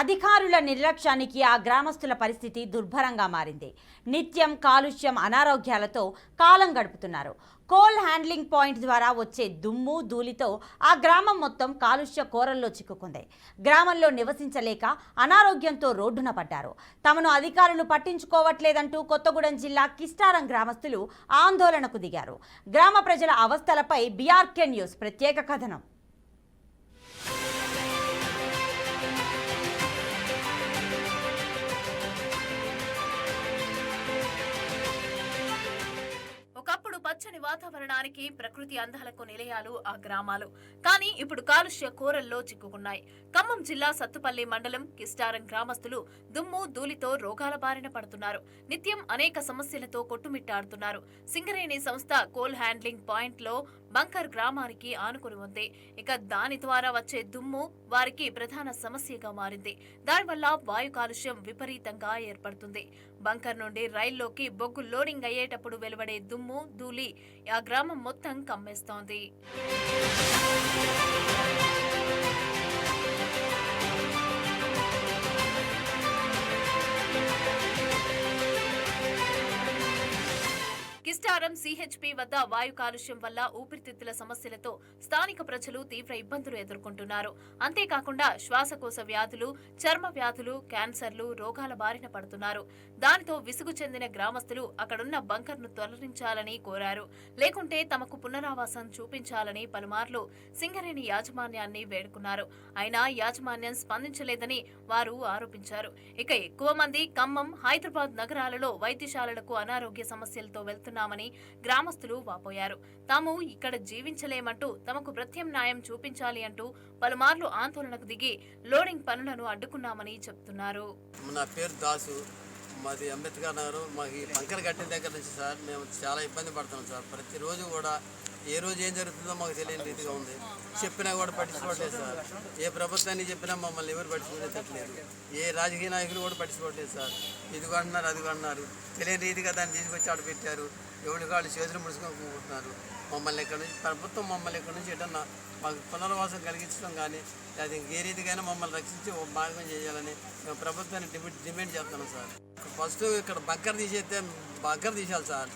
అధికారుల నిర్లక్ష్యానికి ఆ గ్రామస్తుల పరిస్థితి దుర్భరంగా మారింది. నిత్యం కాలుష్యం, అనారోగ్యాలతో కాలం గడుపుతున్నారు. కోల్ హ్యాండ్లింగ్ పాయింట్ ద్వారా వచ్చే దుమ్ము, ధూళితో ఆ గ్రామం మొత్తం కాలుష్య కోరల్లో చిక్కుకుంది. గ్రామంలో నివసించలేక అనారోగ్యంతో రోడ్డున పడ్డారు. తమను అధికారులు పట్టించుకోవట్లేదంటూ కొత్తగూడెం జిల్లా కిస్టారం గ్రామస్తులు ఆందోళనకు దిగారు. గ్రామ ప్రజల అవస్థలపై బీఆర్కే న్యూస్ ప్రత్యేక కథనం. ఒకప్పుడు పచ్చని వాతావరణానికి, ప్రకృతి అందాలకు నిలయాలు ఆ గ్రామాలు. కానీ ఇప్పుడు కాలుష్య కోరల్లో చిక్కుకున్నాయి. ఖమ్మం జిల్లా సత్తుపల్లి మండలం కిస్టారం గ్రామస్తులు దుమ్ము, ధూళితో రోగాల బారిన పడుతున్నారు. నిత్యం అనేక సమస్యలతో కొట్టుమిట్టాడుతున్నారు. సింగరేణి సంస్థ కోల్ హ్యాండ్లింగ్ పాయింట్ లో బంకర్ గ్రామానికి ఆనుకుని ఉంది. ఇక దాని ద్వారా వచ్చే దుమ్ము వారికి ప్రధాన సమస్యగా మారింది. దానివల్ల వాయు కాలుష్యం విపరీతంగా ఏర్పడుతుంది. బంకర్ నుండి రైల్లోకి బొగ్గు లోడింగ్ అయ్యేటప్పుడు వెలువడే దుమ్ము, ధూళి ఆ గ్రామం మొత్తం కమ్మేస్తోంది. కిస్టారం సిహెచ్పి వద్ద వాయు కాలుష్యం వల్ల ఊపిరితిత్తుల సమస్యలతో స్థానిక ప్రజలు తీవ్ర ఇబ్బందులు ఎదుర్కొంటున్నారు. అంతేకాకుండా శ్వాసకోశ వ్యాధులు, చర్మ వ్యాధులు, క్యాన్సర్లు రోగాల బారిన పడుతున్నారు. దానితో విసుగు చెందిన గ్రామస్తులు అక్కడున్న బంకర్ను తొలగించాలని కోరారు. లేకుంటే తమకు పునరావాసం చూపించాలని పలుమార్లు సింగరేణి యాజమాన్యాన్ని వేడుకున్నారు. అయినా యాజమాన్యం స్పందించలేదని వారు ఆరోపించారు. ఇక ఎక్కువ మంది ఖమ్మం, హైదరాబాద్ నగరాలలో వైద్యశాలలకు అనారోగ్య సమస్యలతో వెళ్తున్నారు మని గ్రామస్తులు వాపోయారు. తాము ఇక్కడ జీవించలేమంటూ తమకు ప్రత్యామ్నాయం చూపించాలి అంటూ పలుమార్లు ఆందోళనకు దిగి లోడింగ్ పనులను అడ్డుకున్నామని చెప్తున్నారు. నా పేరు దాసు, మాది అంబేద్కర్ నగర్. మాకు బంకర్ కట్టిన దగ్గర నుంచి సార్ మేము చాలా ఇబ్బంది పడుతున్నాం సార్. ప్రతిరోజు కూడా ఏ రోజు ఏం జరుగుతుందో మాకు తెలియని రీతిగా ఉంది. చెప్పినా కూడా పట్టించుకోవట్లేదు సార్. ఏ ప్రభుత్వాన్ని చెప్పినా మమ్మల్ని ఎవరు పట్టించుకునేటట్లేదు. ఏ రాజకీయ నాయకులు కూడా పట్టించుకోవట్లేదు సార్. ఇదిగో అంటున్నారు, అదిగో అంటున్నారు. తెలియని రీతిగా దాన్ని తీసుకొచ్చి ఆడ పెట్టారు. ఎవరికి వాళ్ళు చేతులు ముడుచుకుంటున్నారు. మమ్మల్ని ఎక్కడి నుంచి ప్రభుత్వం మమ్మల్ని ఎక్కడి నుంచి ఎటన్నా మాకు పునర్వాసం కలిగించడం కానీ అది ఏ రీతిగానే మమ్మల్ని రక్షించి ఒక మార్గం చేయాలని మేము ప్రభుత్వాన్ని డిమాండ్ చేస్తున్నాం సార్. ఫస్ట్ ఇక్కడ బంకర్ తీసేయాలి సార్.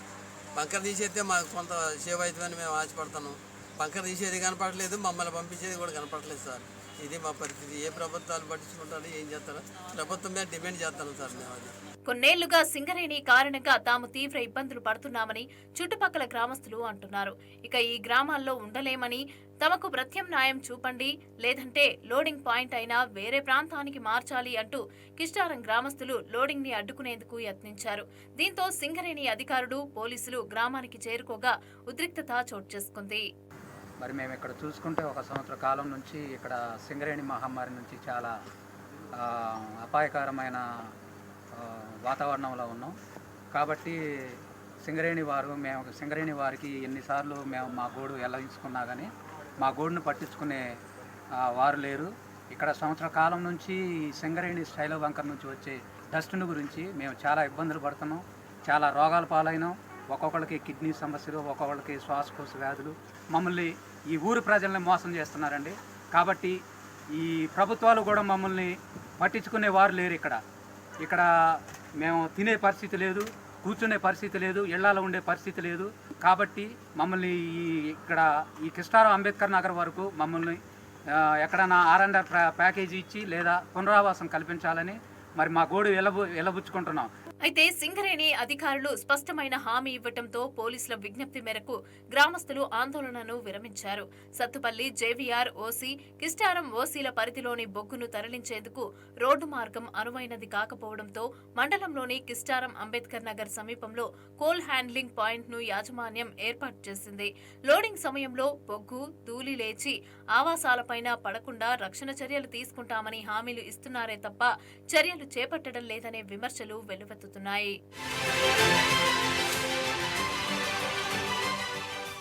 బంకర్ తీసేస్తే మాకు కొంత సేవ్ అవుతుందని మేము ఆశపడుతున్నాం. బంకర్ తీసేది కనపడలేదు, మమ్మల్ని పంపించేది కూడా కనపడలేదు సార్. ఇది మా పరిస్థితి. ఏ ప్రభుత్వాలు పట్టించుకుంటారో ఏం చేస్తారో ప్రభుత్వం మీద డిమాండ్ చేస్తున్నాం సార్ మేము. అది కొన్నేళ్లుగా సింగరేణి కారణంగా తాము తీవ్ర ఇబ్బందులు పడుతున్నామని చుట్టుపక్కల గ్రామస్తులు అంటున్నారు. ఇక ఈ గ్రామాల్లో ఉండలేమని, తమకు ప్రత్యామ్నాయం చూపండి, లేదంటే లోడింగ్ పాయింట్ అయినా వేరే ప్రాంతానికి మార్చాలి అంటూ కిస్టారం గ్రామస్తులు లోడింగ్ ని అడ్డుకునేందుకు యత్నించారు. దీంతో సింగరేణి అధికారులు, పోలీసులు గ్రామానికి చేరుకోగా ఉద్రిక్తత చోటు చేసుకుంది. మరి మేము ఇక్కడ చూసుకుంటే 1 సంవత్సర కాలం నుంచి ఇక్కడ సింగరేణి మహమ్మారి నుంచి చాలా అపాయకరమైన వాతావరణంలో ఉన్నాం. కాబట్టి సింగరేణి వారికి ఎన్నిసార్లు మేము మా గోడు ఎల్లగించుకున్నా కానీ మా గోడును పట్టించుకునే వారు లేరు. ఇక్కడ సంవత్సర కాలం నుంచి సింగరేణి స్టైలో బంకర్ నుంచి వచ్చే డస్ట్ను గురించి మేము చాలా ఇబ్బందులు పడుతున్నాం. చాలా రోగాల పాలైనాం. ఒక్కొక్కరికి కిడ్నీ సమస్యలు, ఒక్కొక్కరికి శ్వాసకోశ వ్యాధులు. మమ్మల్ని ఈ ఊరు ప్రజల్ని మోసం చేస్తున్నారండి. కాబట్టి ఈ ప్రభుత్వాలు కూడా మమ్మల్ని పట్టించుకునే వారు లేరు. ఇక్కడ మేము తినే పరిస్థితి లేదు, కూర్చునే పరిస్థితి లేదు, ఇళ్లలో ఉండే పరిస్థితి లేదు. కాబట్టి మమ్మల్ని ఈ కిస్టారం అంబేద్కర్ నగర్ వరకు మమ్మల్ని ఎక్కడైనా R&R ప్యాకేజీ ఇచ్చి లేదా పునరావాసం కల్పించాలని మరి మా గోడు ఎలబుచ్చుకుంటున్నాం. అయితే సింగరేణి అధికారులు స్పష్టమైన హామీ ఇవ్వటంతో పోలీసుల విజ్ఞప్తి మేరకు గ్రామస్తులు ఆందోళనను విరమించారు. సత్తుపల్లి, జేవీఆర్, ఓసీ, కిస్టారం ఓసీల పరిధిలోని బొగ్గును తరలించేందుకు రోడ్డు మార్గం అనువైనది కాకపోవడంతో మండలంలోని కిస్టారం అంబేద్కర్ నగర్ సమీపంలో కోల్ హ్యాండ్లింగ్ పాయింట్ ను యాజమాన్యం ఏర్పాటు చేసింది. లోడింగ్ సమయంలో బొగ్గు, ధూళి లేచి ఆవాసాలపైన పడకుండా రక్షణ చర్యలు తీసుకుంటామని హామీలు ఇస్తున్నారే తప్ప చర్యలు చేపట్టడం లేదనే విమర్శలు వెల్లువెత్తుతున్నాయి.